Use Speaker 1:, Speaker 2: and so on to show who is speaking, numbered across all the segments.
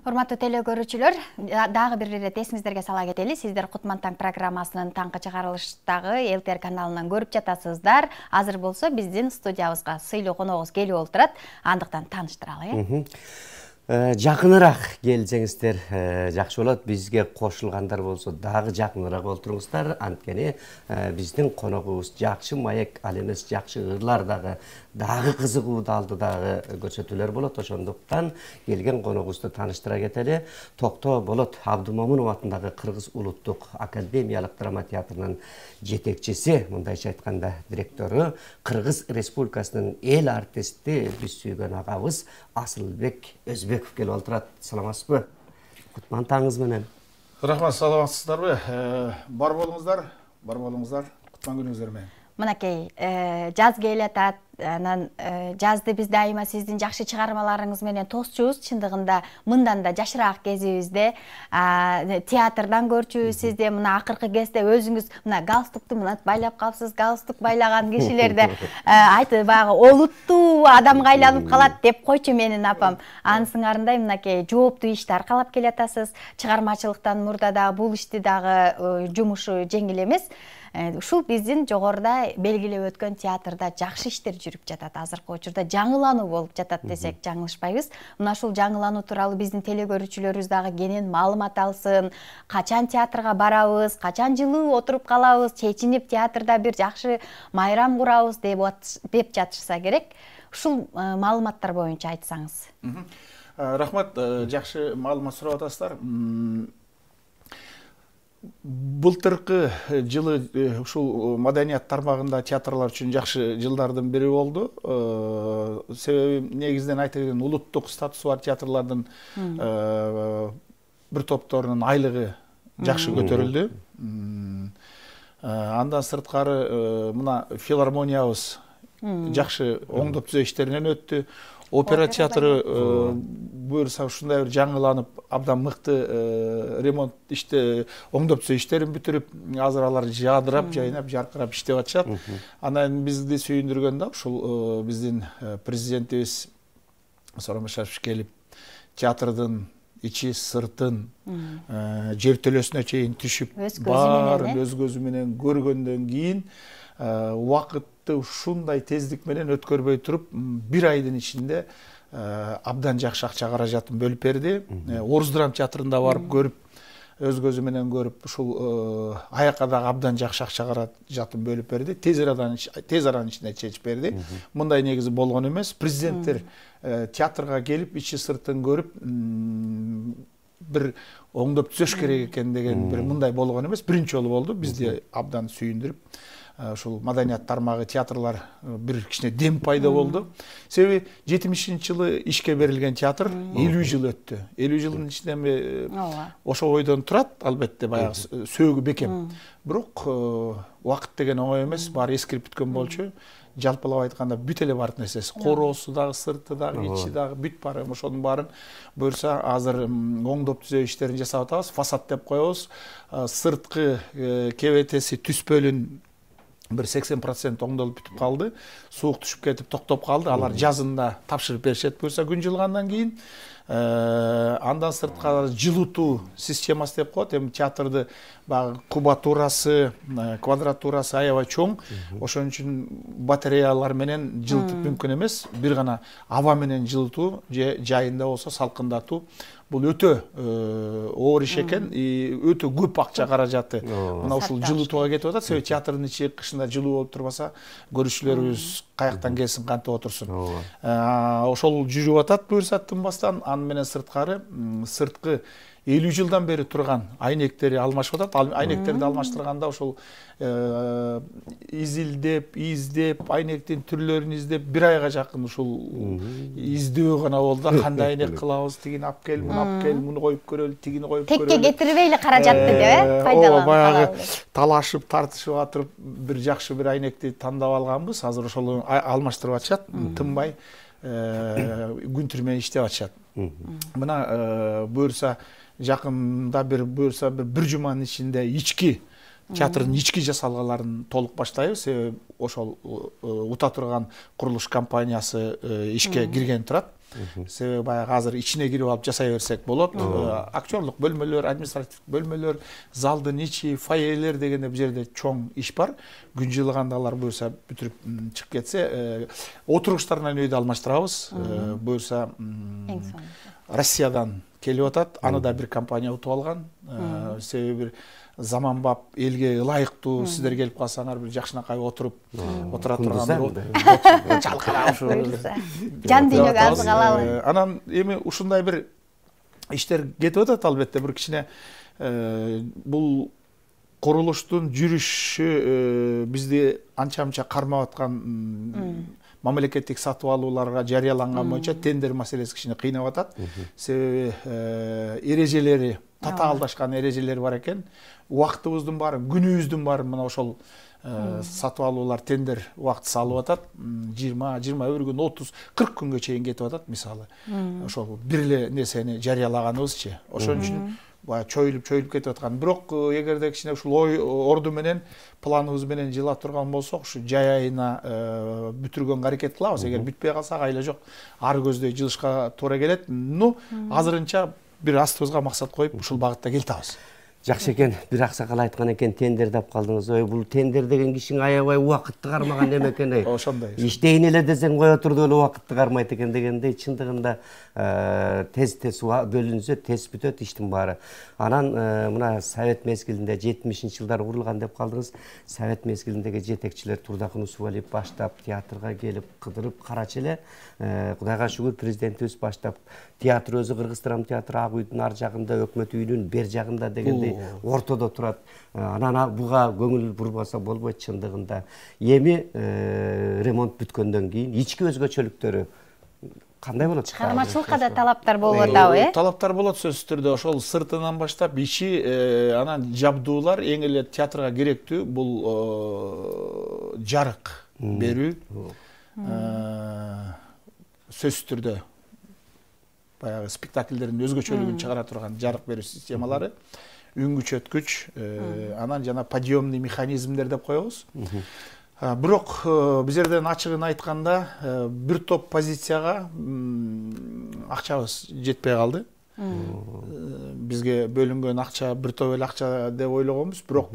Speaker 1: Урматтуу теле көрүүчүлөр, дагы бир ирет эсиңиздерге сала кетели. Сиздер Кутман таң программасынын таңкы чыгарылыштагы ЛТР каналынан көрүп жатасыздар. Азыр болсо биздин студиябызга сыйлуу коногубуз келип олтурат. Андыктан тааныштыралы.
Speaker 2: Жакыныраак келсеңиздер жакшы болот. Бизге кошулгандар болсо дагы жакыныраак олтуруңуздар. Анткени биздин коногубуз жакшы маек, ал эмес жакшы ырлар дагы кызыгуу алдыдагы көрсөтүүлөр болот. Ошондуктан келген коногубузду тааныштыра кетели. Токто Болот Абдымомунов атындагы Кыргыз улуттук академиялык драма театрынын жетекчиси, мындайча айтканда директору, Кыргыз Республикасынын эл артисти, биз сүйгөн агабыз Асылбек Өзбеков келип олтурат. Саламатсызбы? Кутман таңыңыз менен.
Speaker 3: Рахмат, саламатсыздарбы? Бар болуңуздар, Кутман күнүңүздөр менен.
Speaker 1: Мынакей, жаз келатат. Анан жазды биз дайыма сиздин жакшы чыгармаларыңыз менен тосчубуз. Чындыгында мындан да жашыраак кезибизде театрдан көрчүбүз. Сизде мына акыркы кезде өзүңүз мына галстукту мына байлап калыпсыз. Галстук байлаган кишилерде айтып баягы олуттуу адамга айланып калат деп койчу менин апам. Анын сыңарындай мынакей жооптуу ишти аркалап келатасыз. Чыгармачылыктан мурда дагы бул ишти дагы жумушу жеңил эмес. Ушул биздин жогоруда белгилеп өткөн театрда жакшы иштер жүрүп жатат. Азыркы учурда жаңылануу болуп жатат десек жаңылышпайбыз. Мына ушул жаңылануу тууралуу биздин теле көрүүчүлөрүбүз дагы кенен маалымат алсын. Качан театрга барабыз, качан жылуу отуруп калабыз, чечинип театрда бир жакшы майрам курабыз деп жатышса керек. Ушул маалыматтар боюнча айтсаңыз.
Speaker 3: Рахмат, жакшы маалымат сурап атасыздар. Былтыркы жылы ушул маданият тармагында театрлар үчүн жакшы жылдардын бири болду. Себеби негизинен айта кеткен улуттук статусу бар театрлардын бир топторунун айлыгы жакшы көтөрүлдү. Андан сырткары мына филармониябыз жакшы оңдоп түзөө иштеринен өттү. Опера театры буюрса ушундай бир жаңыланып, абдан мыкты ремонт иште оңдоп түзөө иштерин бүтүрүп, азыр алар жадырап, жайнап, жаркырап иштеп атышат. Анан бизди сүйүндүргөн да ушул биздин президентибиз Сооронбай Шарипов келип, театрдын ичи сыртын жертөлөсүнө чейин түшүп, баарын өз көзү менен көргөндөн кийин убакытты ушундай тездик менен өткөрбөй туруп, бир айдын ичинде абдан жакшы акча каражатын бөлүп берди. Орус драм театрында барып көрүп, өз көзү менен көрүп, ушул аякка дагы абдан жакшы акча каражатын бөлүп берди. Тез аранын ичинде чечип берди. Мындай негизи болгон эмес. Президенттер театрга келип, ичи сыртын көрүп, бир оңдоп түзөш керек экен деген бир мындай болгон эмес. Биринчи жолу болду. Бизди абдан сүйүндүрүп, ушул маданият тармагы театрлар бир кичине дем пайда болду. Себеби 70-жылы ишке берилген театр 50 жыл өттү. 50 жылдын ичинде ошо ойдон турат, албетте баягы сөөгү бекем. Бирок убакыт деген оңой эмес, баары эскирип бүткөн болчу. Жалпылап айтканда бүт эле бар нерсеси, короосу дагы, сырты дагы, ичи дагы бүт бар. Ошонун баарын буюрса азыр оңдоп түзөө иштерин жасап атабыз, фасад деп коебуз. Сырткы кебетеси, түспөлүн bir 80% оңдолуп бүтүп калды. Суук түшүп кетип токтоп калды. Алар жазында тапшырып беришет буюрса күн жылгандан кийин. Андан сырткары жылытуу системасы деп коет. Эми театрды багы кубатурасы, квадратурасы аябай чоң. Ошон үчүн батареялар менен жылытып мүмкүн эмес. Бир гана аба менен жылытуу, жайында болсо салкындатуу. Бул өтө оор иш экен, өтө көп акча каражаты мына ушул жылытууга кетип атат. Себеби театрдын ичи кышында жылуу болуп турбаса, көрүүчүлөрүбүз каяктан келсин, кантип отурсун. Ошол жүрүп атат буюрса тынбастан. Аны менен сырткары, сырткы 50 жылдан бери турган айнектери алмашып атат. Айнектерди алмаштырганда ошол издеп, айнектин түрлөрүн издеп, бир айга жакын ушул издөө гана болду да. Кандай айнек кылабыз, тигини алып кел, муну коюп көрөлү, тигини коюп көрөлү.
Speaker 1: Текке кетирбейли каражатты деп, пайдаланып
Speaker 3: баягы талашып, тартышып атырып, бир жакшы бир айнекти тандап алганбыз. Азыр ошол алмаштырып атышат, тынбай күн түрмө иштеп атышат. Мына буюрса жакында бир жуманын ичинде ички театрдын ички жасалгаларын толук баштайбыз. Себеби ошол ута турган курулуш компаниясы ишке кирген турат. Себеби баягы азыр ичине кирип алып жасай берсек болот. Актерлук бөлмөлөр, административдик бөлмөлөр, залдын ичи, фойелер дегенде бул жерде чоң иш бар. Күн жылыганда алар буюрса бүтүрүп чыгып кетсе, отургучтарынан өйдө алмаштырабыз. Буюрса Россиядан келип атат. Аны да бир компания утуп алган. Себеби бир заманбап элге ылайыктуу сиздер келип калсаңар бир жакшынакай отуруп отура турган чалкалап ушу
Speaker 1: жан дүйнөгө азык алалы.
Speaker 3: Анан эми ушундай бир иштер кетип атат албетте. Бир кичине бул курулуштун жүрүшү бизди анча-мынча кармап аткан мамлекеттик сатып алууларга жарыяланган боюнча тендер маселеси кичине кыйнап атат. Себеби эрежелери татаалдашкан эрежелер бар экен. Убактыбыздын баарын, күнүбүздүн баарын мына ошол сатып алуулар тендер убакыт салып атат. 20-21 күн, 30-40 күнгө чейин кетип атат мисалы. Ошол бир эле нерсени жарыялаганыбызчы. Ошон үчүн баягы чоюлуп кетип аткан. Бирок эгерде кичине ушул ой орду менен планыбыз менен жыла турган болсок, ушу жай айына бүтүргөнгө аракет кылабыз. Эгер бүтпөй калса айла жок, ары көздөй жылышка туура келет. Азырынча бир астыбызга максат коюп ушул багытта келтабыз.
Speaker 2: Жакшы экен, бир аксакал айткан экен, тендер деп калдыңыз. Ой, бул тендер деген кишиң аябай убакытты кармаган эме экен.
Speaker 3: Ошондой.
Speaker 2: Иштейин эле десең кое турду эле убакытты кармайт экен дегендей, чындыгында тез бөлүнсө тез бүтөт иштин баары. Анан мына Совет мезгилинде 70-жылдар курулган деп калдыңыз. Совет мезгилиндеги жетекчилер Турдакын Усубалиев баштап театрга келип кыдырып карачы эле. Кудайга шүгүр президентибиз баштап театр өзү Кыргыз драма театры Ак үйдүн ар жагында, өкмөт үйүнүн бер жагында дегендей ортодо турат. Анан буга көңүл бурбаса болбойт чындыгында. Эми ремонт бүткөндөн кийин ички өзгөчөлүктөрү кандай болот?
Speaker 1: Чыгармачылыкка да талаптар болуп атабы,
Speaker 3: Талаптар болот сөзсүз түрдө. Ошол сыртынан баштап ичи анан жабдуулар эң эле театрга керектүү. Бул жарык берүү. Сөзсүз түрдө баягы спектакльдердин өзгөчөлүгүн чыгара турган жарык берүү системалары, үн күчөткүч, анан жана подъемный механизмдер деп коебуз. Бирок биздерден ачыгын айтканда бир топ позицияга акчабыз жетпей калды. Бизге бөлүнгөн акча бир топ эле акча деп ойлогонбуз, бирок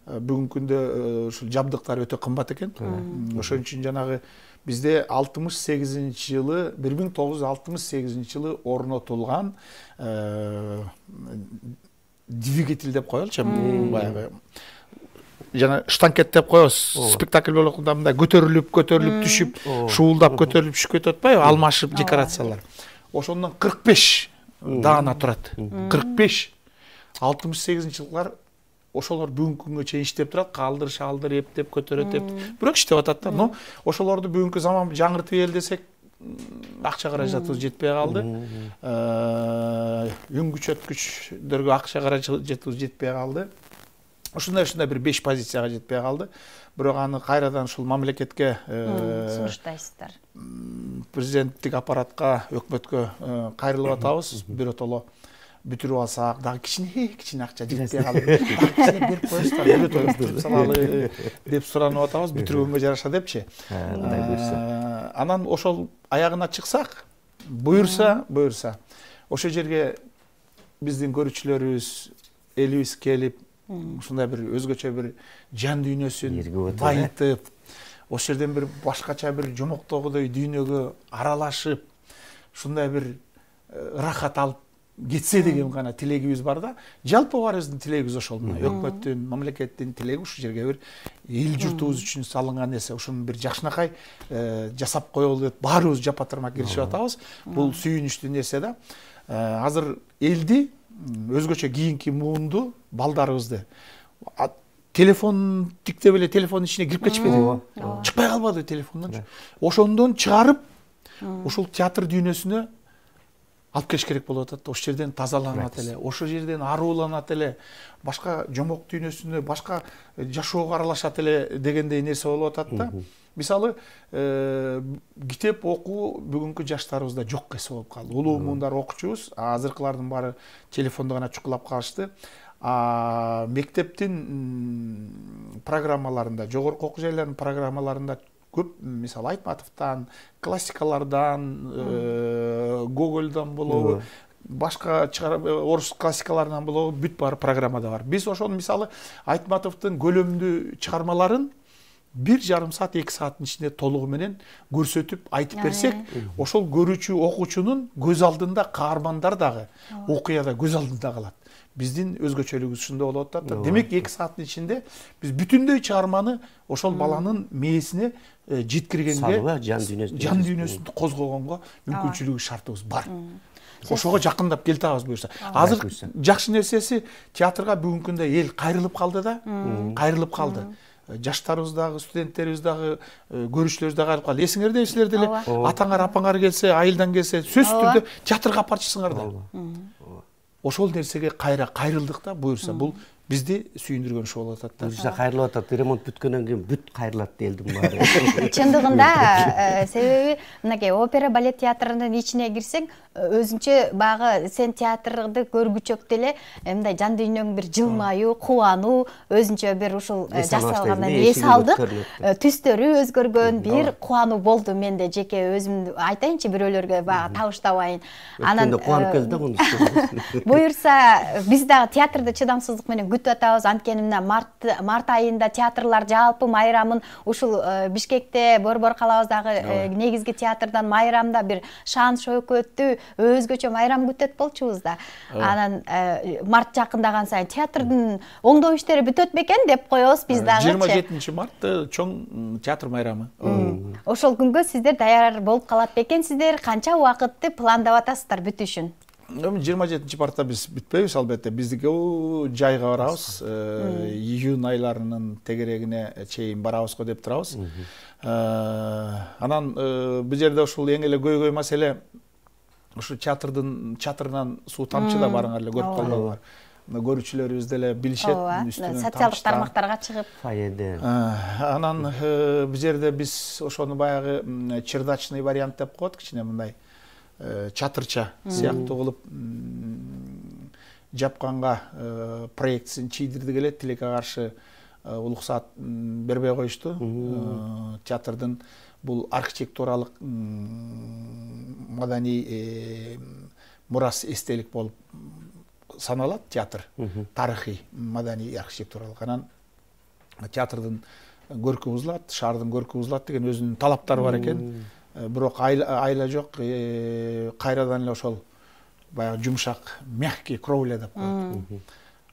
Speaker 3: бүгүнкү күндө ушул жабдыктар өтө кымбат экен. Ошон үчүн жанагы бизде 1968 жылы орнотулган двигатель деп коелучу, баягы жана штанкет деп коебуз. Спектакль болгондо мындай көтөрүлүп түшүп, шуулдап көтөрүлүп түшүп кетип атпайбы, алмашып декорациялар. Ошондон 45 даана турат. 45. 68-жылдар ошолор бүгүнкү күнгө чейин иштеп турат. Калдыр эптеп көтөрөт, бирок иштеп атат да. Но ошолорду бүгүнкү заман жаңыртып эл десек, акча каражатыбыз жетпей калды. Үн күчөткүчтөргө акча каражатыбыз жетпей калды. Ушундай бир 5 позицияга жетпей калды. Бирок аны кайрадан ушул мамлекетке
Speaker 1: сунуштайсыздар.
Speaker 3: Президенттик аппаратка, өкмөткө кайрылып атабыз. Биротоло бүтүрүп алсак, дагы кичине акча жетпей калды. Кичине берип коесуздар, бүтүрүп салалы деп суранып атабыз, бүтүргөнгө жараша депчи. Анан ошол аягына чыксак, буюрса, ошол жерге биздин көрүүчүлөрүбүз, элибиз келип, ушундай бир өзгөчө бир жан дүйнөсүн байытып, ошол жерден бир башкача бир жомоктогудой дүйнөгө аралашып, ушундай бир ырахат алып кетсе деген гана тилегибиз бар да. Жалпы баарыбыздын тилегибиз ошол. Өкмөттүн, мамлекеттин тилеги ушул жерге бир эл журтубуз үчүн салынган нерсе, ушуну бир жакшынакай жасап коелу деп баарыбыз жапа-тармак киришип атабыз. Бул сүйүнүчтүү нерсе да. Азыр элди өзгөчө кийинки муунду балдарыбызды телефон тиктеп эле телефондун ичине кирип кетишпеди. Чыкпай калбады телефондон. Ошондон чыгарып ушул театр дүйнөсүнө алып келиш керек болуп атат. Ошол жерден тазаланат эле, ошол жерден арууланат эле, башка жомок дүйнөсүнө, башка жашоого аралашат эле дегендей нерсе болуп атат да. Мисалы, китеп окуу бүгүнкү жаштарыбызда жок кесе болуп калды. Улуу муундар окучубуз, азыркылардын баары телефондо гана чукулап калышты. Мектептин программаларында, жогорку окуу жайларынын программаларында көп, мисалы Айтматовдон, классикалардан, Гогольдон болобу, башка орус классикаларынан болобу, бүт баары программада бар. Биз ошону мисалы Айтматовдун көлөмдүү чыгармаларын 1,5 саат, 2 сааттын ичинде толугу менен көрсөтүп айтып берсек, ошол көрүүчү окуучунун көз алдында каармандар дагы, окуя да көз алдында калат. Биздин өзгөчөлүгүбүз ушунда болуп атат. Демек 2 сааттын ичинде биз бүтүндөй чыгарманы ошол баланын мээсине жеткиргенге, жан дүйнөсүн козгогонго мүмкүнчүлүгү шартыбыз бар. Ошого жакындап келтабыз буюрса. Азыр жакшы нерсеси, театрга бүгүнкү күндө эл кайрылып калды да, кайрылып калды. Жаштарыбыз дагы, студенттерибиз дагы, көрүүчүлөрүбүз дагы кайрылып калды. Эсиңерде силер деле атаңар, апаңар келсе, айылдан келсе, сөзсүз түрдө театрга алып барчысыңар да. Ошол нерсеге кайрылдык да, буюрса бул бизди сүйүндүргөн ошо болуп атат да.
Speaker 2: Буюрса кайрылып атат, ремонт бүткөндөн кийин бүт кайрылат элдин баары.
Speaker 1: Чындыгында себеби мынакей опера балет театрынын ичине кирсең, өзүнчө багы сен театрды көргүчөк деле мындай жан дүйнөң бир жылмаюу, кубануу, өзүнчө бир ушул жасалгандан эс алдык, түстөрү өзгөргөн бир кубануу болду менде. Жеке өзүм айтайынчы, бирөөлөргө багы табыштабайын.
Speaker 2: Анан кубанып келди да муну.
Speaker 1: Буюрса биз дагы театрды чыдамсыздык менен күтүп атабыз. Анткени мына март айында театрлар жалпы майрамын ушул Бишкекте, Борбор калабыздагы негизги театрдан майрамда бир шан шөкөттү өзгөчө майрам күтөт болчубуз да. Анан март жакындаган сайын театрдын оңдоо иштери бүтөт бекен деп коебуз биз дагы.
Speaker 3: 27 мартта чоң театр майрамы.
Speaker 1: Ошол күнгө сиздер даяр болуп калат бекенсиздер? Канча убакытты пландап атасыздар бүтүшүн?
Speaker 3: 27 мартта биз бүтпөйбүз албетте. Биздики жайга барабыз. Июнь айларынын тегерегине чейин барабыз го деп турабыз. Анан бул жерде ушул эң эле көйгөй маселе ушу чатырынан суу тамчыда барыңар эле көрүп калдыңар. Көрүүчүлөрүбүз деле билишет,
Speaker 1: социалдык тармактарга чыгып.
Speaker 3: Анан бул жерде биз ошону баягы чердачный вариант деп коет, кичине мындай чатырча сыяктуу кылып жапканга проектисин чийдирди келет. Тилекке каршы уруксаат бербей коюшту. Театрдын бул архитектуралык маданий мурас эстелик болуп саналат театр. Тарыхый, маданий, архитектуралык. Анан театрдын көркү бузулат, шаардын көркү бузулат деген өзүнүн талаптары бар экен. Бирок айла жок, кайрадан эле ошол баягы жумшак, мягкий кровля деп коет.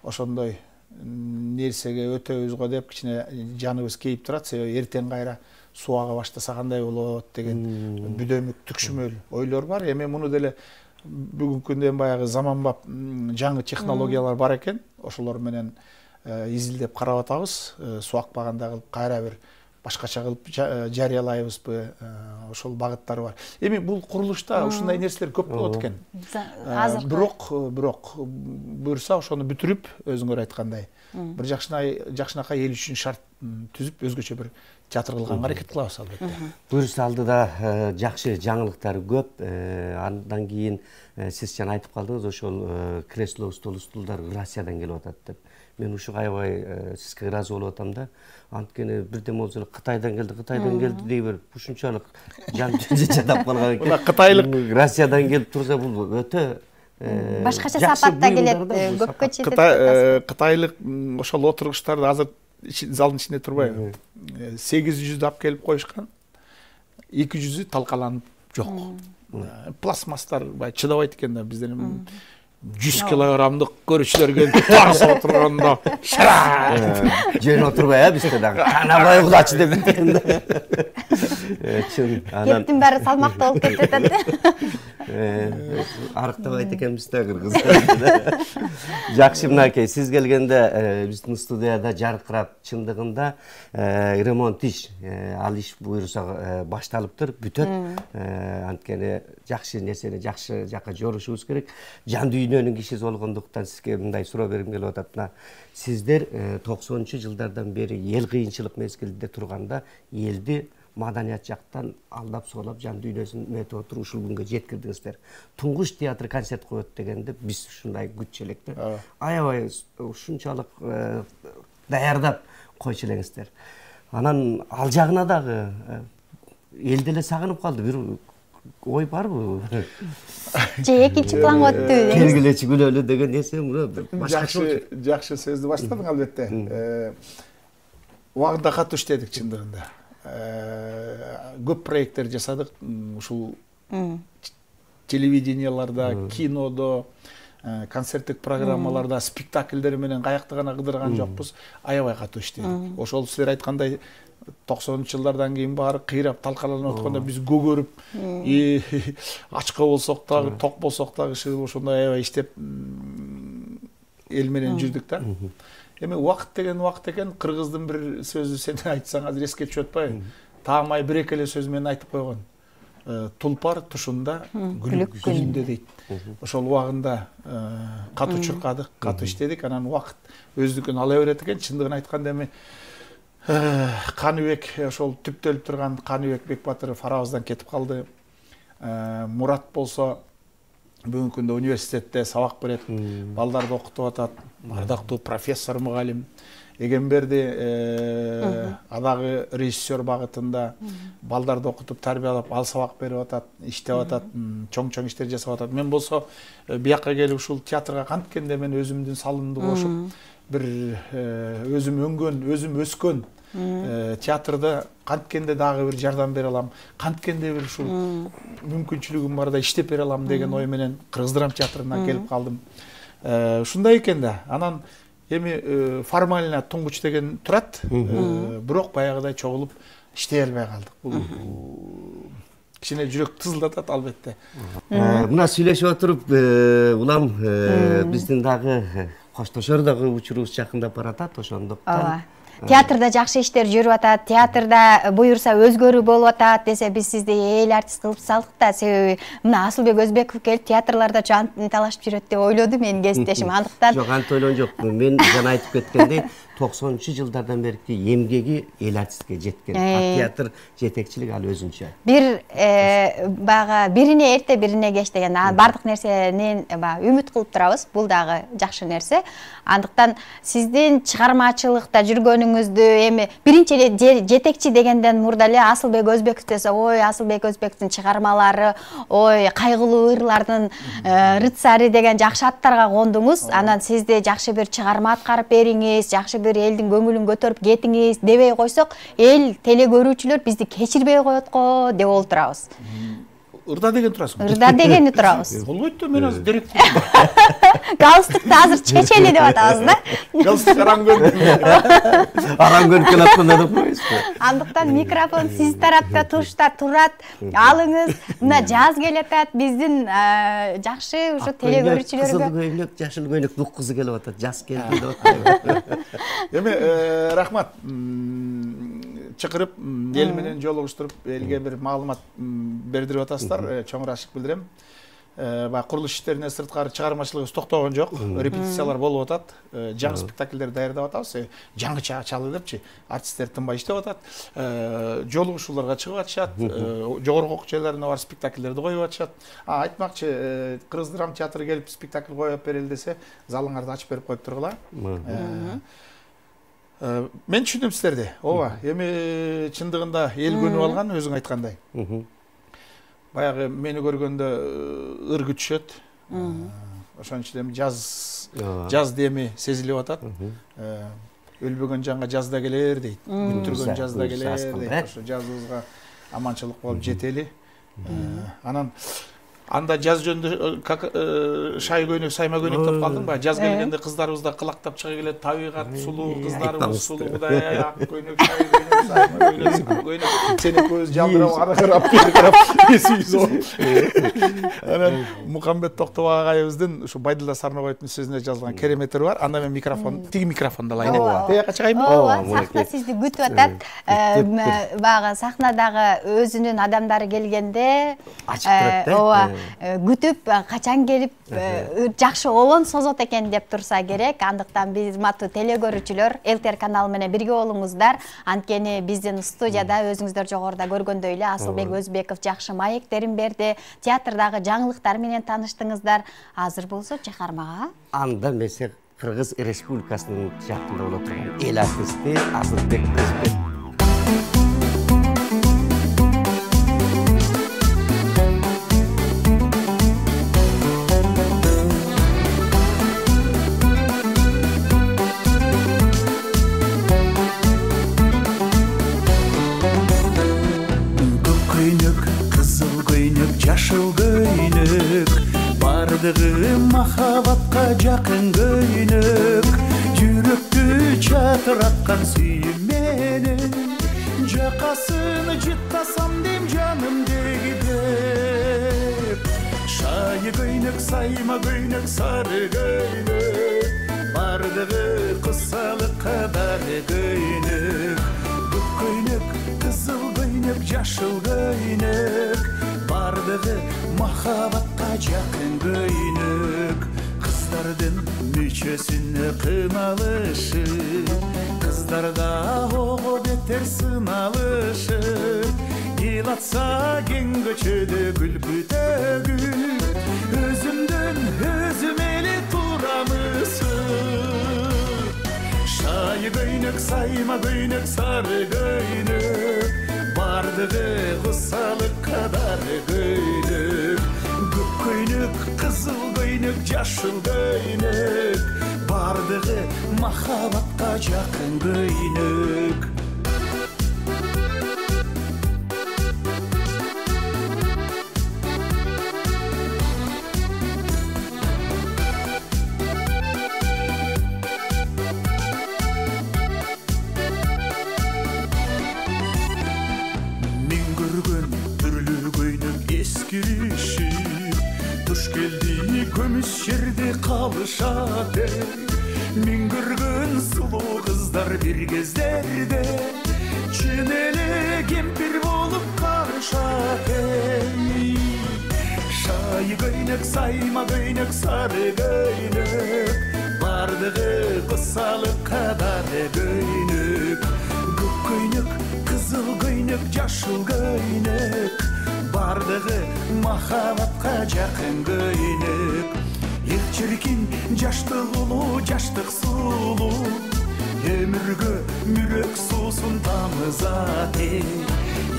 Speaker 3: Ошондой нерсеге өтөбүз го деп кичине жаныбыз кейип турат. Себеби эртең кайра суу ага баштаса кандай болот деген бүдөмүк, түкшүмөл ойлор бар. Эми муну деле бүгүнкү күндө баягы заманбап жаңы технологиялар бар экен. Ошолор менен изилдеп карап атабыз. Суу акпаганда кылып кайра бир башкача кылып жарыялайбызбы, ошол багыттар бар. Эми бул курулушта ушундай нерселер көп болот экен. Бирок буюрса ошону бүтүрүп, өзүңөр айткандай, бир жакшынакай эл үчүн шарт түзүп, өзгөчө бир театр кылганга аракет кылабыз албетте.
Speaker 2: Буюрса алдыда жакшы жаңылыктар көп. Андан кийин сиз жана айтып калдыңыз, ошол кресло, стулдар Россиядан келип атат деп. Мен ушу аябай сизге ыраазы болуп атам да. Анткени бирдем болсо Кытайдан келди дей берип, ушунчалык жан жадап калган экен.
Speaker 3: Мына кытайлык
Speaker 2: Россиядан келип турса, бул өтө
Speaker 1: башкача сапатта келет, көпкө жетет.
Speaker 3: Кытайлык ошол отургучтарды азыр залдын ичинде турбайбы? 800 алып келип коюшкан. 200 талкаланып жок. Пластмастар бай чыдабайт экен да, бизден 100 килограммдык көрүүчүлөргө тарс отурганда
Speaker 2: жөн отурбай бизде дагы канабай кудачы деп экен да.
Speaker 1: Кептин баары салмактуу болуп кетип атат.
Speaker 2: Арыктабайт экенбиз да кыргыздар. Жакшы, мынакей, сиз келгенде биздин студияда жаркырап, чындыгында ремонт иш, ал иш буюрса башталыптыр, бүтөт. Анткени жакшы нерсени жакшы жакка жорушубуз керек. Жан дүйнөнүн кишиси болгондуктан сизге мындай суроо бергим келип атат. Сиздер 90-жылдардан бери эл кыйынчылык мезгилинде турганда элди маданият жактан алдап соолап жан дүйнөсүн мете отуруп ушул күнгө жеткирдиңиздер. Туңгуш театр концерт коет дегенде биз ушундай күч элек да. Аябай ушунчалык даярдап койчу элеңиздер. Анан ал жагына дагы эл деле сагынып калды. Бир ой барбы?
Speaker 1: Же экинчи планга өттү.
Speaker 2: Келгилечи күлөлү деген нерсе
Speaker 3: Жакшы сөздү баштадың албетте. Убагында катуу иштедик чындыгында. Көп проекттер жасадык. Ушул телевиденияларда, кинодо, концерттик программаларда, спектакльдер менен каякты гана кыдырган жокпуз. Аябай катуу иштедик. Ошол силер айткандай 90-жылдардан кийин баары кыйрап талкаланып атканда биз көгөрүп, ачка болсок дагы, ток болсок дагы ошондой аябай иштеп эл менен жүрдүк да. Эми убакыт экен, кыргыздын бир сөзү сен айтсаң азыр эске түшүп атпайбы? Таамай бир экеле сөз менен айтып койгон. Тулпар тушунда, гүлүк гүлүндө дейт. Ошол убагында катуу чуркадык, катуу иштедик, анан убакыт өздүкүн ала берет экен. Чындыгын айтканда эми Каныбек, ошол түптөлүп турган Каныбек Бекбатыров арабыздан кетип калды. Мурат болсо бүгүнкү күндө университетте сабак берет, балдарды окутуп атат, ардактуу профессор мугалим. Эгемберди адагы режиссер багытында балдарды окутуп тарбиялап, ал сабак берип атат, иштеп атат, чоң иштер жасап атат. Мен болсо бияка келип ушул театрга канткенде мен өзүмдүн салымымды кошуп, бир өзүм өнгөн, өзүм өскөн театрда канткенде дагы бир жардам бере алам, канткенде бир ушул мүмкүнчүлүгүм барда иштеп бере алам деген ой менен Кыргыз драма театрына келип калдым. Ушундай экен да. Анан эми формально туңгуч деген турат, бирок баягыдай чогулуп иштей албай калдык. Бул кичине жүрөк тызылдатат албетте.
Speaker 2: Мына сүйлөшүп отуруп, улам биздин дагы коштошор дагы учурубуз жакындап баратат, ошондуктан
Speaker 1: театрда жакшы иштер жүрүп атат, театрда буюрса өзгөрүү болуп атат десе биз сизди эл артист кылып салдык да. Себеби мына Асылбек Өзбеков келип театрларда талашып жүрөт деп ойлоду менин кесиптешим. Андыктан
Speaker 2: жок, антип ойлогон жокмун. Мен жана айтып кеткендей 90-жылдардан берки эмгеги эл артистке жеткен. Театр жетекчилиги ал өзүнчө.
Speaker 1: Бир баягы бирине эрте бирине кеч деген бардык нерсенен үмүт кылып турабыз. Бул дагы жакшы нерсе. Андыктан сиздин чыгармачылыкта жүргөнүңүздү эми биринчи эле жетекчи дегенден мурда эле Асылбек Өзбеков десе, ой, Асылбек Өзбековдун чыгармалары, ой, кайгылуу ырлардын рыцари деген жакшы аттарга кондуңуз. Анан сизди жакшы бир чыгарма аткарып бериңиз, жакшы бир элдин көңүлүн көтөрүп кетиңиз дебей койсок, эл теле көрүүчүлөр бизди кечирбей коет го деп олтурабыз.
Speaker 3: Ырда деген турасың.
Speaker 1: Ырда дегенди турабыз.
Speaker 3: Болбойт да, мен азыр директор.
Speaker 1: Галстукты азыр чечели деп атабыз да.
Speaker 3: Галстук арам
Speaker 2: көнүп келатканда деп коесузбу?
Speaker 1: Андыктан микрофон сиз тарапта тушта турат. Алыңыз. Мына жаз келатат, биздин жакшы ушу теле көрүүчүлөргө.
Speaker 2: Кызыл көйнөк, жашыл көйнөк дук кызы келип атат. Жаз келди деп атпайбы?
Speaker 3: Эми рахмат. Чакырып, эл менен жолугуштуруп, элге бир маалымат бердирип атасыздар. Чоңурашып билдирем. Баягы курулуш иштерине сырткары чыгармачылыгыбыз токтогон жок. Репетициялар болуп атат. Жаңы спектакльдер даярдап атабыз. Жаңыча чалы депчи, артисттер тынбай иштеп атат. Жолугушууларга чыгып атышат. Жогорку окуу жайларына бар спектакльдерди коюп атышат. Айтмакчы, Кыргыз драма театры келип спектакль коюп берели десе, залыңарды ачып берип коюп тургула. Мен түшүндүм силерди. Ооба, эми чындыгында эл көнүп алган, өзүң айткандай. Баягы мени көргөндө ыр күтүшөт. Ошон үчүн жаз деми сезилип атат. Өлбөгөн жанга жазда келер дейт. Күттүргөн жазда келер дейт. Ошо жазыбызга аманчылык болуп жетели. Анан анда жаз жөнүндө шай көйнөк, сайма көйнөк деп калдым ба? Жаз келгенде кыздарыбыз да кылактап чыга келет. Табигат сулуу, кыздарыбыз сулуу, Кудай ак көйнөк, шай көйнөк, сайма көйнөк. Сени көз жалдырап, ара карап, бери карап, эсибиз болуп. Анан Мукамбет Токтоб агайыбыздын ушу Байдылда Сарнобаевдин сөзүнө жазылган кереметтери бар. Анда мен микрофон, тиги микрофонду алайын. Тияка чыгайынбы?
Speaker 1: Ооба, сахна сизди күтүп атат. Баягы сахнадагы өзүнүн адамдары келгенде
Speaker 2: ачык турат да.
Speaker 1: Ооба. күтүп качан келип жакшы обон созот экен деп турса керек. Андыктан биз урматтуу телекөрүүчүлөр ЛТР каналы менен бирге болуңуздар. Анткени биздин студияда өзүңүздөр жогоруда көргөндөй эле Асылбек Өзбеков жакшы маектерин берди. Театрдагы жаңылыктар менен тааныштыңыздар. Азыр болсо чыгармага
Speaker 2: анда месе Кыргыз Республикасынын жакында боло турган эл артисти Асылбек Өзбеков.
Speaker 4: Жашыл көйнөк, бардыгы махабатка жакын көйнөк, жүрөктү чатыраткан сүйүм менен, жакасын жыттасам дейм жаным дегидеп. Шайы көйнөк, сайма көйнөк, сары көйнөк, бардыгы кысалыкка дары көйнөк, көк көйнөк, кызыл көйнөк, жашыл көйнөк, бардыгы махабатка жакын көйнөк. Кыздардын мүчөсүнө кыналышып, кыздарда ого бетер сыналышып, эл атса кең көчөдө күлкү төгүп, өзүмдөн өзүм эле турамысып. Шайы көйнөк, сайма көйнөк, сары көйнөк, бардыгы кысалыкка дары көйнөк, көк көйнөк, кызыл көйнөк, жашыл көйнөк, бардыгы махабатка жакын көйнөк. Туш келди көмүс жерде калышат эй, мен көргөн сулуу кыздар бир кездерде чын эле кемпир болуп карышат эй. Шайы көйнөк, сайма көйнөк, сары көйнөк, бардыгы кысалыкка дары көйнөк, көк көйнөк, кызыл көйнөк, жашыл көйнөк, бардыгы махабатка жакын көйнөк. Эх чиркин жаштык улуу, жаштык сулуу, өмүргө мүрөк суусун тамызат эй.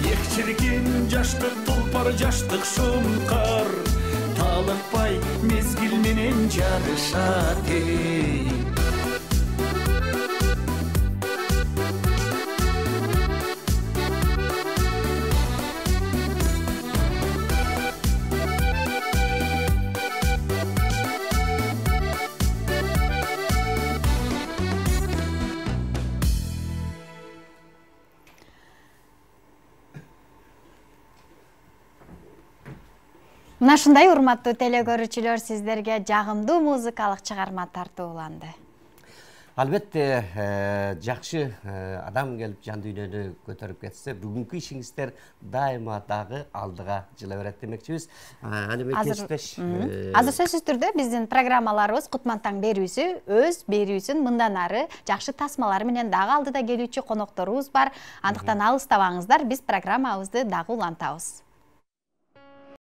Speaker 4: Эх чиркин жаштык тулпар, жаштык шумкар, талыкпай мезгил менен жарышат эй.
Speaker 1: Мына ушундай урматтуу телекөрүүчүлөр, сиздерге жагымдуу музыкалык чыгарма тартууланды.
Speaker 2: Албетте, жакшы адам келип жан дүйнөнү көтөрүп кетсе, бүгүнкү ишиңиздер дайыма дагы алдыга жыла берет демекчибиз.
Speaker 1: Азыр сөзсүз түрдө биздин программаларыбыз Кутман таң берүүсү өз берүүсүн мындан ары жакшы тасмалары менен дагы алдыда келүүчү конокторубуз бар. Андыктан алыстабаңыздар, биз программабызды дагы улантабыз.